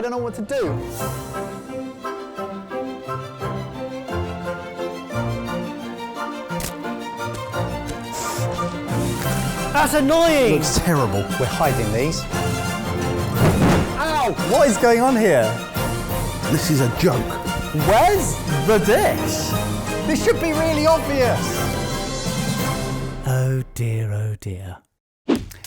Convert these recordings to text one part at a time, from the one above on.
I don't know what to do. That's annoying! Looks terrible. We're hiding these. Ow! What is going on here? This is a joke. Where's the dish? This should be really obvious. Oh dear, oh dear.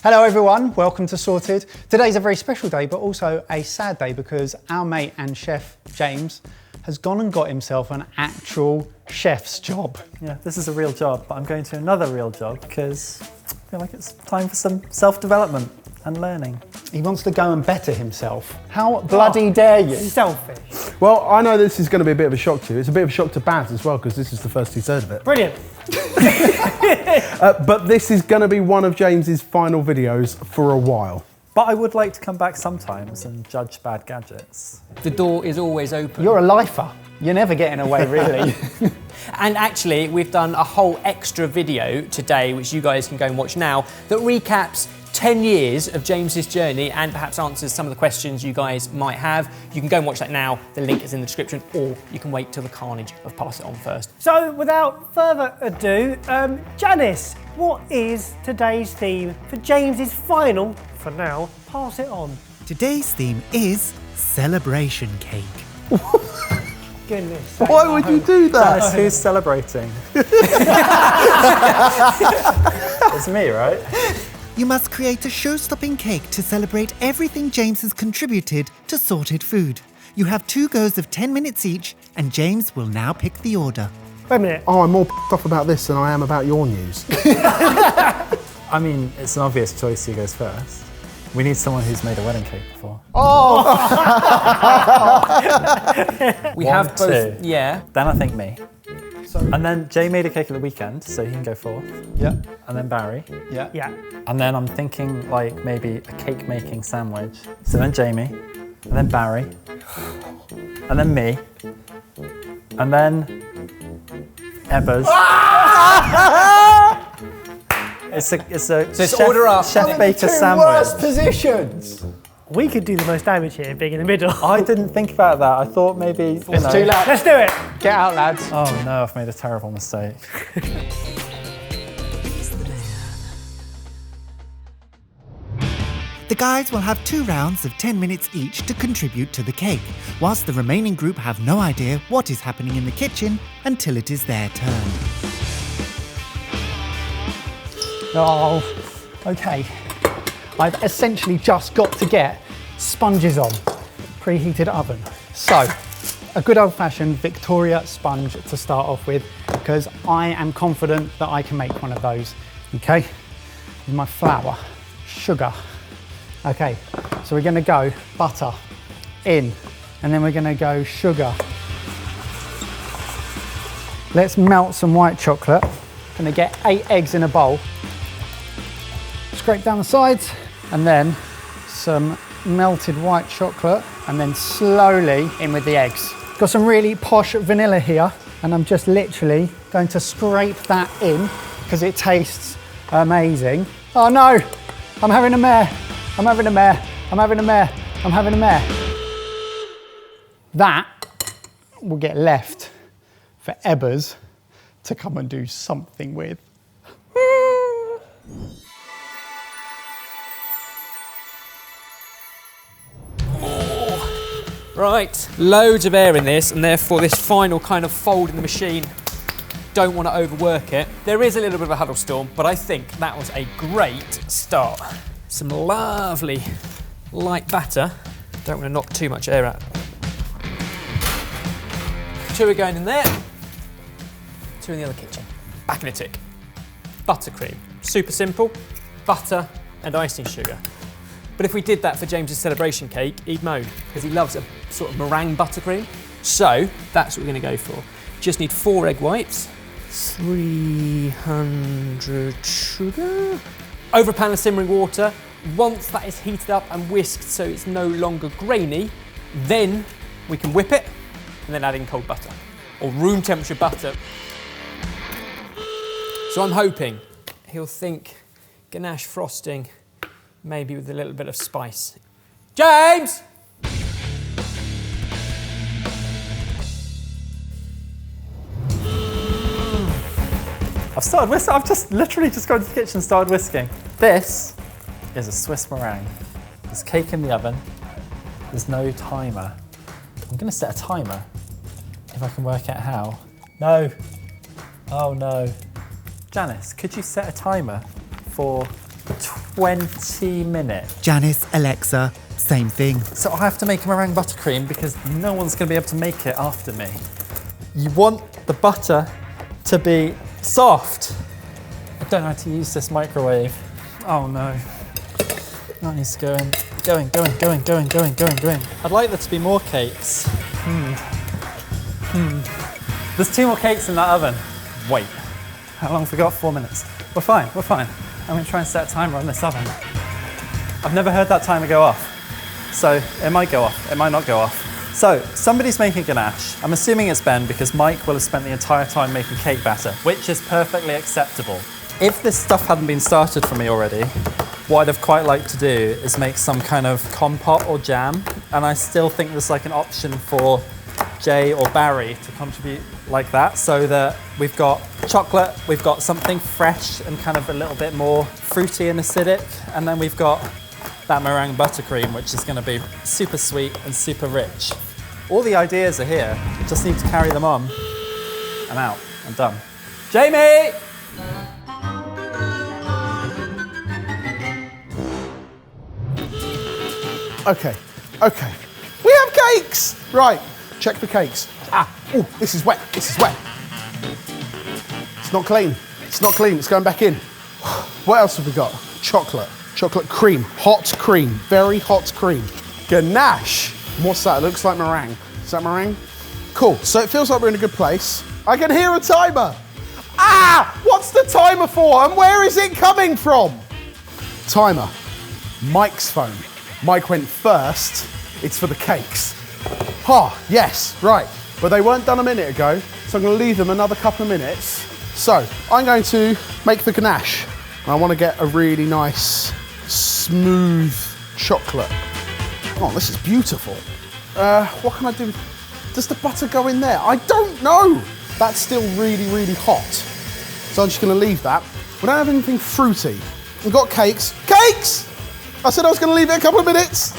Hello everyone, welcome to Sorted. Today's a very special day, but also a sad day because our mate and chef, James, has gone and got himself an actual chef's job. Yeah, this is a real job, but I'm going to another real job because I feel like it's time for some self-development and learning. He wants to go and better himself. How bloody dare you? Selfish. Well, I know this is going to be a bit of a shock to you. It's a bit of a shock to Baz as well, because this is the first he's heard of it. Brilliant. But this is going to be one of James's final videos for a while. But I would like to come back sometimes and judge bad gadgets. The door is always open. You're a lifer. You're never getting away, really. And actually, we've done a whole extra video today, which you guys can go and watch now, that recaps 10 years of James's journey and perhaps answers some of the questions you guys might have. You can go and watch that now. The link is in the description, or you can wait till the carnage of Pass It On first. So, without further ado, Janice, what is today's theme for James's final, for now, Pass It On? Today's theme is celebration cake. Goodness. Why would you do that? Janice, who's celebrating? It's me, right? You must create a show-stopping cake to celebrate everything James has contributed to Sorted Food. You have 2 goes of 10 minutes each, and James will now pick the order. Wait a minute. Oh, I'm more p***ed off about this than I am about your news. I mean, it's an obvious choice who goes first. We need someone who's made a wedding cake before. We One, have both. two. Yeah. Then I think me. And then Jay made a cake at the weekend, so he can go fourth. Yeah, And then Barry. yeah. Yeah. And then I'm thinking like maybe a cake making sandwich. So then Jamie, and then Barry, and then me, and then Ebbers. It's a it's order up. chef baker Worst sandwich. positions. We could do the most damage here, being in the middle. I didn't think about that. I thought maybe. It's too late. Let's do it. Get out, lads. Oh no, I've made a terrible mistake. The guys will have 2 rounds of 10 minutes each to contribute to the cake, whilst the remaining group have no idea what is happening in the kitchen until it is their turn. Oh, okay. I've essentially just got to get sponges on, preheated oven. So, a good old-fashioned Victoria sponge to start off with, because I am confident that I can make one of those. Okay, with my flour, sugar. Okay, so we're gonna go butter in, and then we're gonna go sugar. Let's melt some white chocolate. Gonna get 8 eggs in a bowl. Scrape down the sides, and then some melted white chocolate, and then slowly in with the eggs. Got some really posh vanilla here, and I'm just literally going to scrape that in because it tastes amazing. Oh no, I'm having a mare. I'm having a mare. I'm having a mare. I'm having a mare. That will get left for Ebbers to come and do something with. Right, loads of air in this, and therefore this final kind of fold in the machine, don't want to overwork it. There is a little bit of a huddle storm, but I think that was a great start. Some lovely light batter. Don't want to knock too much air out. 2 are going in there, 2 in the other kitchen. Back in a tick. Buttercream, super simple, butter and icing sugar. But if we did that for James's celebration cake, he'd moan, because he loves a sort of meringue buttercream. So that's what we're going to go for. Just need 4 egg whites, 300 sugar. Over a pan of simmering water. Once that is heated up and whisked so it's no longer grainy, then we can whip it and then add in cold butter or room temperature butter. So I'm hoping he'll think ganache frosting, maybe with a little bit of spice. James! started whisking. I've just literally just gone to the kitchen and started whisking. This is a Swiss meringue. There's cake in the oven. There's no timer. I'm gonna set a timer if I can work out how. No. Oh no. Janice, could you set a timer for 20 minutes? Janice, Alexa, same thing. So I have to make a meringue buttercream because no one's going to be able to make it after me. You want the butter to be soft. I don't know how to use this microwave. Oh no. That needs to go in. Going. I'd like there to be more cakes. There's 2 more cakes in that oven. Wait. How long have we got? 4 minutes. We're fine. I'm going to try and set a timer on this oven. I've never heard that timer go off. So it might go off, it might not go off. So somebody's making ganache. I'm assuming it's Ben because Mike will have spent the entire time making cake batter, which is perfectly acceptable. If this stuff hadn't been started for me already, what I'd have quite liked to do is make some kind of compote or jam. And I still think there's like an option for Jay or Barry to contribute like that, so that we've got chocolate, we've got something fresh and kind of a little bit more fruity and acidic, and then we've got that meringue buttercream, which is going to be super sweet and super rich. All the ideas are here, just need to carry them on and out and done. Jamie! Okay. We have cakes! Right, check the cakes. Oh, this is wet. It's not clean. It's going back in. What else have we got? Chocolate cream, hot cream, very hot cream. Ganache. What's that? It looks like meringue. Is that meringue? Cool, so it feels like we're in a good place. I can hear a timer. What's the timer for and where is it coming from? Timer, Mike's phone. Mike went first, it's for the cakes. Yes, right. But they weren't done a minute ago, so I'm gonna leave them another couple of minutes. So, I'm going to make the ganache. I wanna get a really nice, smooth chocolate. Oh, this is beautiful. What can I do? Does the butter go in there? I don't know. That's still really, really hot. So I'm just gonna leave that. We don't have anything fruity. We've got cakes. Cakes! I said I was gonna leave it a couple of minutes.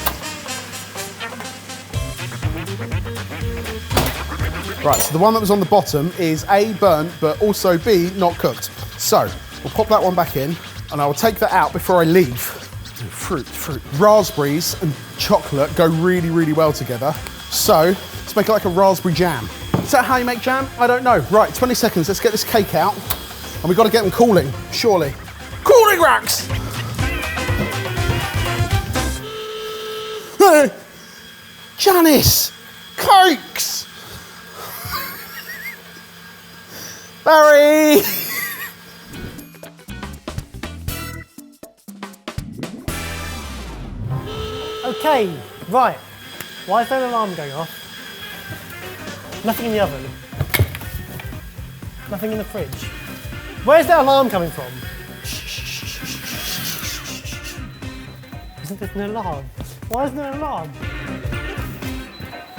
Right, so the one that was on the bottom is A, burnt, but also B, not cooked. So, we'll pop that one back in, and I will take that out before I leave. Fruit. Raspberries and chocolate go really, really well together. So, let's make it like a raspberry jam. Is that how you make jam? I don't know. Right, 20 seconds, let's get this cake out. And we've got to get them cooling, surely. Cooling racks! Janice! Cakes! Barry! Okay, right. Why is there an alarm going off? Nothing in the oven. Nothing in the fridge. Where's that alarm coming from? Isn't there an alarm? Why isn't there an alarm?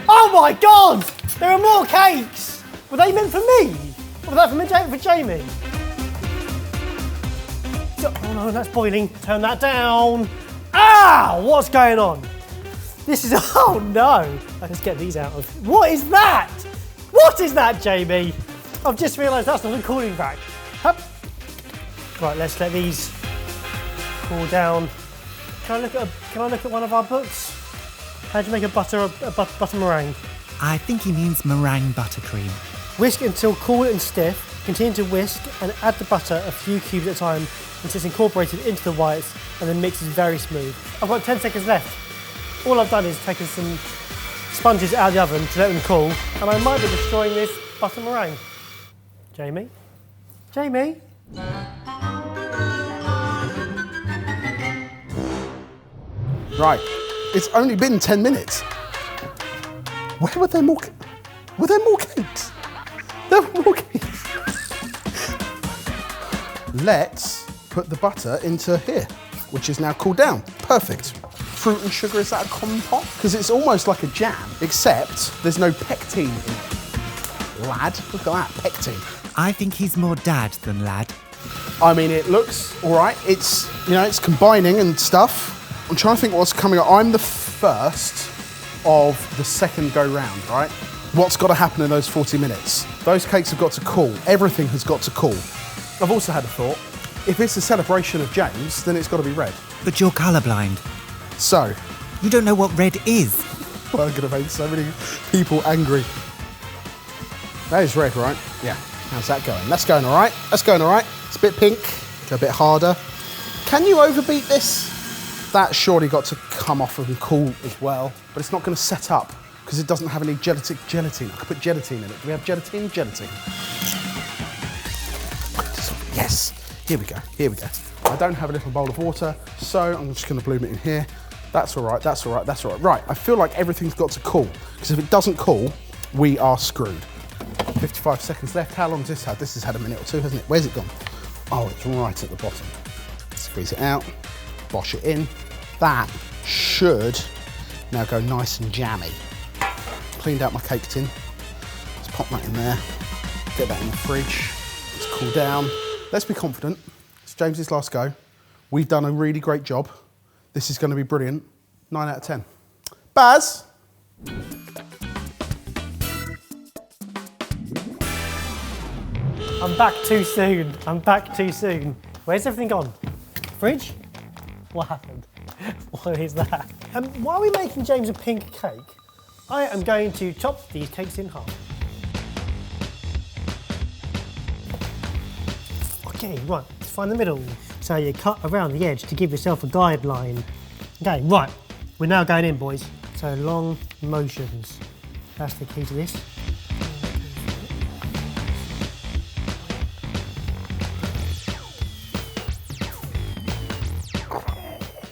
Oh my God! There are more cakes! Were they meant for me? Or was that for Jamie? Oh no, that's boiling. Turn that down. What's going on? This is, oh no. Let's get these out of, what is that? What is that, Jamie? I've just realised that's not a cooling rack. Hup. Right, let's let these cool down. Can I look at one of our books? How do you make a butter meringue? I think he means meringue buttercream. Whisk until cool and stiff. Continue to whisk and add the butter a few cubes at a time until it's incorporated into the whites and the mix is very smooth. I've got 10 seconds left. All I've done is taken some sponges out of the oven to let them cool, and I might be destroying this butter meringue. Jamie? Jamie? Right, it's only been 10 minutes. Where were there more? Were there more cakes? There were more cakes. Let's put the butter into here, which is now cooled down. Perfect. Fruit and sugar, is that a compote? Because it's almost like a jam, except there's no pectin in it. Lad, look at that, pectin. I think he's more dad than lad. I mean, it looks all right. It's, you know, it's combining and stuff. I'm trying to think what's coming up. I'm the first of the second go round, right? What's got to happen in those 40 minutes? Those cakes have got to cool. Everything has got to cool. I've also had a thought. If it's a celebration of James, then it's got to be red. But you're colourblind. So, You don't know what red is. I'm going to make so many people angry. That is red, right? Yeah. How's that going? That's going all right. That's going all right. It's a bit pink, a bit harder. Can you overbeat this? That's surely got to come off and cool as well, but it's not going to set up because it doesn't have any gelatine. I could put gelatine in it. Do we have gelatine? Gelatine. Yes. Here we go. Here we go. I don't have a little bowl of water, so I'm just going to bloom it in here. That's all right. That's all right. That's all right. Right. I feel like everything's got to cool because if it doesn't cool, we are screwed. 55 seconds left. How long has this had? This has had a minute or two, hasn't it? Where's it gone? Oh, it's right at the bottom. Squeeze it out, bosh it in. That should now go nice and jammy. Cleaned out my cake tin. Let's pop that in there. Get that in the fridge. Let's cool down. Let's be confident. It's James's last go. We've done a really great job. This is going to be brilliant. 9 out of 10. Baz? I'm back too soon. I'm back too soon. Where's everything gone? Fridge? What happened? What is that? Why are we making James a pink cake? I am going to chop these cakes in half. Okay, right, let's find the middle. So you cut around the edge to give yourself a guideline. Okay, right, we're now going in, boys. So long motions. That's the key to this.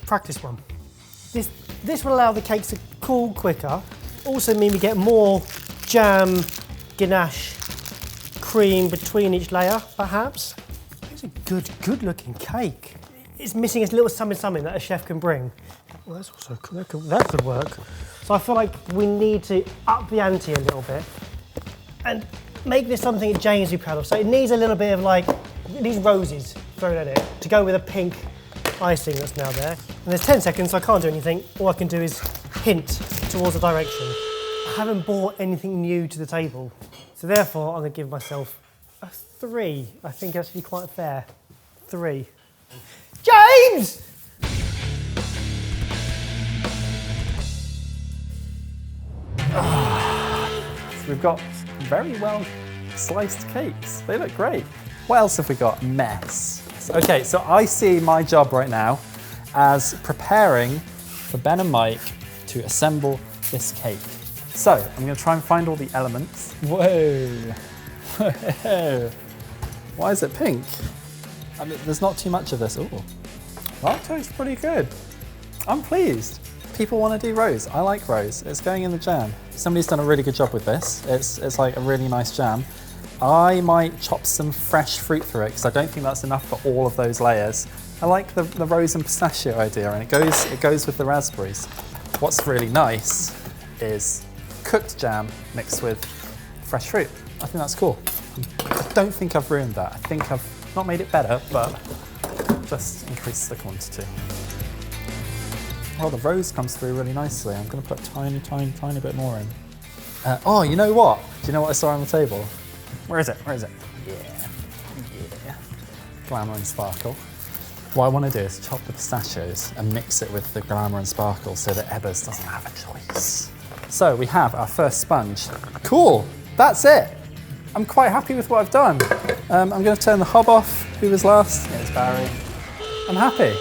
Practice one. This will allow the cakes to cool quicker. Also mean we get more jam, ganache, cream between each layer, perhaps. It's a good looking cake. It's missing a little something that a chef can bring. Well, that's also that could work. So I feel like we need to up the ante a little bit and make this something that James will be proud of. So it needs a little bit of like, it needs roses thrown at it to go with a pink icing that's now there. And there's 10 seconds, so I can't do anything. All I can do is hint towards the direction. I haven't brought anything new to the table. So therefore, I'm gonna give myself a 3. I think that's actually quite fair. 3. James! So we've got very well sliced cakes. They look great. What else have we got? Mess. Okay, so I see my job right now as preparing for Ben and Mike to assemble this cake. So I'm going to try and find all the elements. Whoa. Whoa. Why is it pink? I mean, there's not too much of this. Ooh, that tastes pretty good. I'm pleased. People want to do rose. I like rose. It's going in the jam. Somebody's done a really good job with this. It's like a really nice jam. I might chop some fresh fruit through it because I don't think that's enough for all of those layers. I like the rose and pistachio idea, and it goes with the raspberries. What's really nice is cooked jam mixed with fresh fruit. I think that's cool. I don't think I've ruined that. I think I've not made it better, but just increased the quantity. Oh, the rose comes through really nicely. I'm going to put tiny bit more in. Oh, you know what? Do you know what I saw on the table? Where is it? Where is it? Yeah. Glamour and sparkle. What I want to do is chop the pistachios and mix it with the glamour and sparkle so that Ebbers doesn't have a choice. So we have our first sponge. Cool, that's it. I'm quite happy with what I've done. I'm going to turn the hob off. Who was last? Yeah, it's Barry. I'm happy.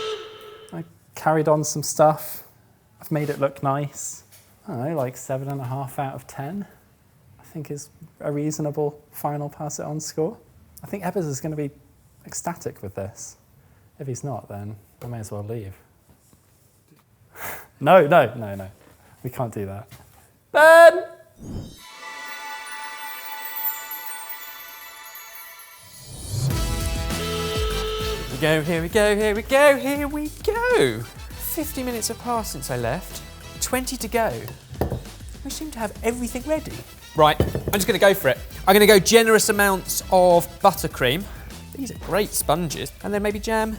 I carried on some stuff. I've made it look nice. I don't know, like 7.5 out of 10. I think is a reasonable final pass it on score. I think Ebbers is going to be ecstatic with this. If he's not, then I may as well leave. No. We can't do that. Ben! Here we go. 50 minutes have passed since I left. 20 to go. We seem to have everything ready. Right, I'm just going to go for it. I'm gonna go generous amounts of buttercream. These are great sponges. And then maybe jam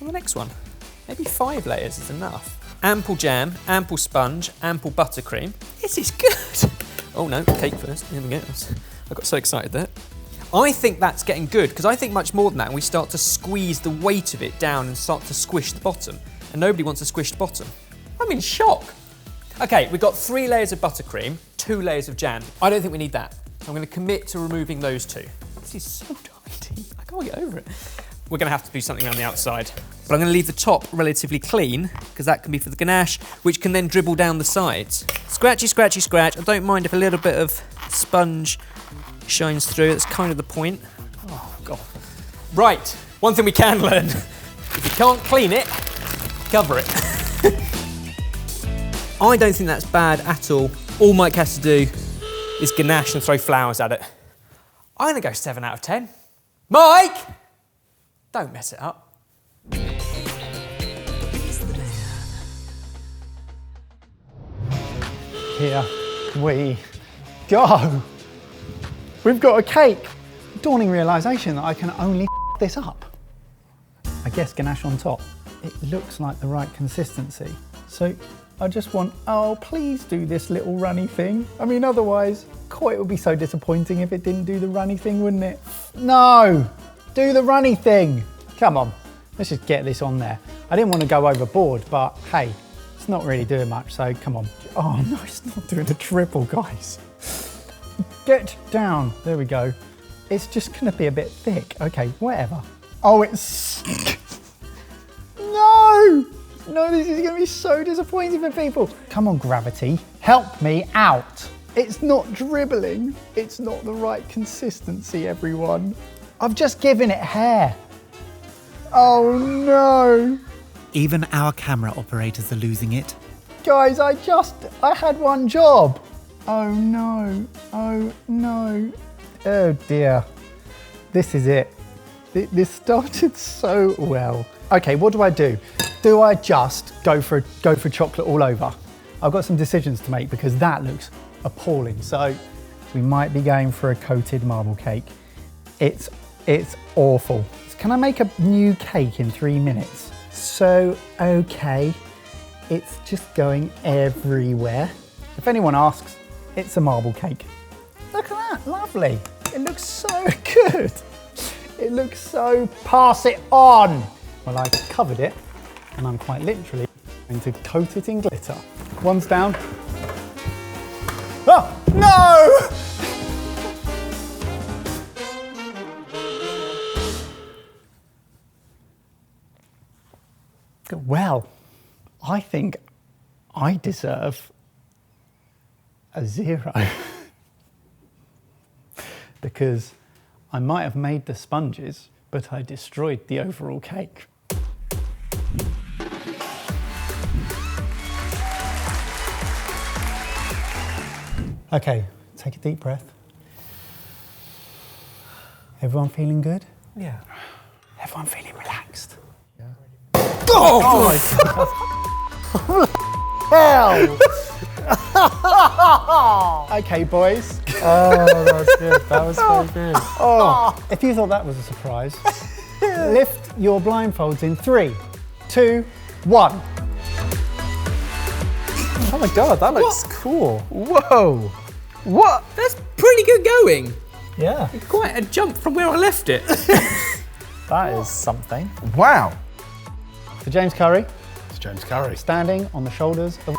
on the next one. Maybe 5 layers is enough. Ample jam, ample sponge, ample buttercream. This is good. Oh no, cake first. Here we go. I got so excited there. I think that's getting good, because I think much more than that, and we start to squeeze the weight of it down and start to squish the bottom. And nobody wants a squished bottom. I'm in shock. Okay, we've got 3 layers of buttercream, 2 layers of jam. I don't think we need that. So I'm going to commit to removing those 2. This is so tiny. I can't get over it. We're going to have to do something around the outside. But I'm going to leave the top relatively clean, because that can be for the ganache, which can then dribble down the sides. Scratchy, scratchy, scratch. I don't mind if a little bit of sponge shines through. That's kind of the point. Oh, God. Right, one thing we can learn. If you can't clean it, cover it. I don't think that's bad at all. All Mike has to do is ganache and throw flowers at it. I'm going to go 7 out of 10. Mike! Don't mess it up. Here we go. We've got a cake. Dawning realisation that I can only this up. I guess ganache on top. It looks like the right consistency. So I just want, oh, please do this little runny thing. I mean, otherwise, it would be so disappointing if it didn't do the runny thing, wouldn't it? No, do the runny thing. Come on, let's just get this on there. I didn't want to go overboard, but hey, it's not really doing much, so come on. Oh no, it's not doing a triple, guys. Get down, there we go. It's just gonna be a bit thick. Okay, whatever. Oh, it's, no! No, this is gonna be so disappointing for people. Come on, gravity, help me out. It's not dribbling. It's not the right consistency, everyone. I've just given it hair. Oh no. Even our camera operators are losing it. Guys, I had one job. Oh no, oh no. Oh dear. This is it. This started so well. Okay, what do? Do I just go for chocolate all over? I've got some decisions to make because that looks appalling. So we might be going for a coated marble cake. It's awful. Can I make a new cake in 3 minutes? So, okay, it's just going everywhere. If anyone asks, it's a marble cake. Look at that, lovely. It looks so good. It looks so, pass it on. Well, I covered it and I'm quite literally going to coat it in glitter. One's down. Oh, no! Well, I think I deserve a 0 because I might have made the sponges, but I destroyed the overall cake. Okay, take a deep breath. Everyone feeling good? Yeah. Everyone feeling relaxed? Oh! Hell! Okay, boys. Oh, that was good. That was so good. Oh, if you thought that was a surprise, lift your blindfolds in 3, 2, 1. Oh my God, that looks cool. Whoa! What? That's pretty good going. Yeah, Quite a jump from where I left it. that is something. Wow! For James Curry, It's James Curry. standing on the shoulders of...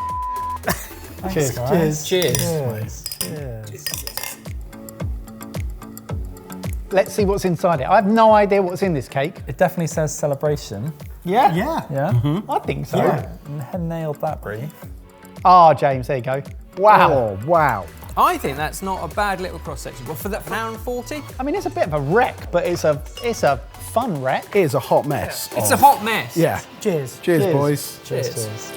Cheers, Cheers. Cheers. Let's see what's inside it. I have no idea what's in this cake. It definitely says celebration. Yeah? Yeah? I think so. Nailed that, Brie. Ah, James, there you go. Wow. Oh, wow. I think that's not a bad little cross section. Well, for that, for an hour and 40, I mean, it's a bit of a wreck, but it's a fun wreck. It is a hot mess. it's a hot mess. Yeah. Cheers. Cheers, Cheers. boys. Cheers.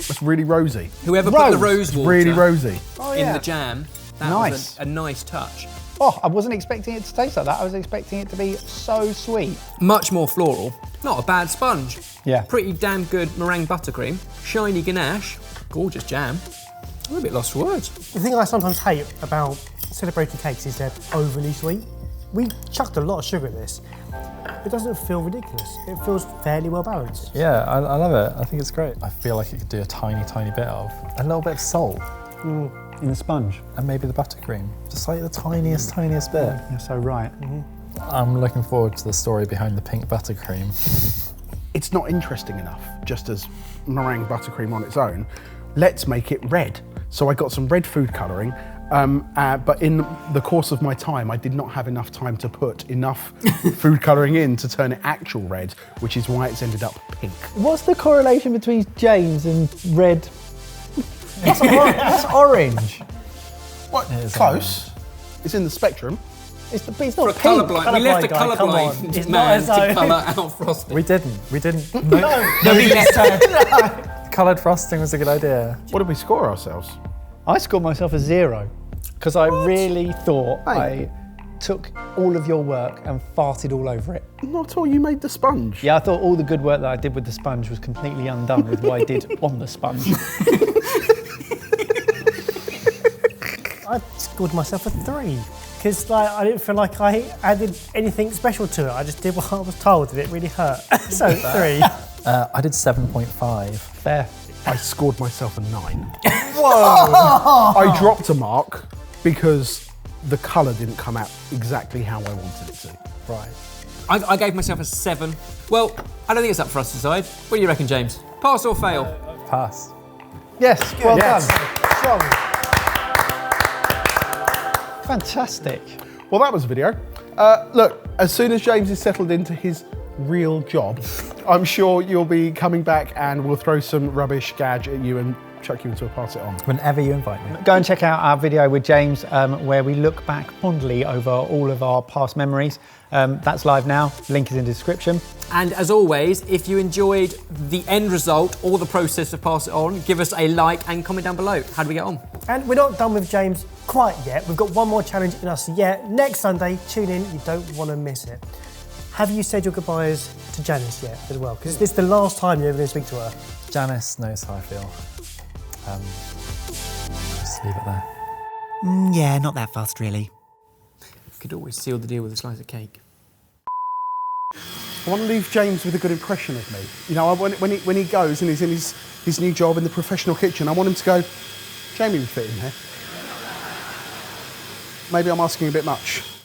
It's really rosy. Whoever put the rose water Really rosy. Oh, in yeah. the jam, that Nice. was a nice touch. Oh, I wasn't expecting it to taste like that. I was expecting it to be so sweet. Much more floral. Not a bad sponge. Yeah. Pretty damn good meringue buttercream. Shiny ganache. Gorgeous jam. I'm a bit lost for words. The thing I sometimes hate about celebratory cakes is they're overly sweet. We chucked a lot of sugar in this. It doesn't feel ridiculous. It feels fairly well balanced. Yeah, I love it. I think it's great. I feel like it could do a tiny, tiny bit of a little bit of salt In the sponge. and maybe the buttercream. Just like the tiniest bit. You're so right. I'm looking forward to the story behind the pink buttercream. It's not interesting enough, just as meringue buttercream on its own. Let's make it red. So I got some red food colouring, but in the course of my time, I did not have enough time to put enough food colouring in to turn it actual red, which is why it's ended up pink. What's the correlation between James and red? That's orange. What? It is Close. It's in the spectrum. It's For a not pink. colourblind, we left a Colourblind guy, come on. colourblind It's not man as to though- colour out frosting. We didn't. Nobody left her. Coloured frosting was a good idea. What did we score ourselves? I scored myself a 0 because I really thought I took all of your work and farted all over it. Not at all, you made the sponge. Yeah, I thought all the good work that I did with the sponge was completely undone with what I did on the sponge. I scored myself a 3 because I didn't feel like I added anything special to it. I just did what I was told and it really hurt. So 3. I did 7.5. Fair. I scored myself a 9. Whoa! I dropped a mark because the colour didn't come out exactly how I wanted it to. Right. I gave myself a 7. Well, I don't think it's up for us to decide. What do you reckon, James? Pass or fail? Pass. Yes, well Yes. done. Strong. Fantastic. Well, that was a video. Look, as soon as James is settled into his real job, I'm sure you'll be coming back and we'll throw some rubbish gadge at you and chuck you into a pass it on. Whenever you invite me. Go and check out our video with James where we look back fondly over all of our past memories. That's live now, link is in the description. And as always, if you enjoyed the end result or the process of Pass It On, give us a like and comment down below. How do we get on? And we're not done with James quite yet. We've got one more challenge in us yet. Next Sunday, tune in, you don't want to miss it. Have you said your goodbyes to Janice yet as well? Because this is the last time you're ever going to speak to her. Janice knows how I feel. Just leave it there. Yeah, not that fast, really. You could always seal the deal with a slice of cake. I want to leave James with a good impression of me. You know, when he goes and he's in his new job in the professional kitchen, I want him to go, Jamie would fit in here. Maybe I'm asking a bit much.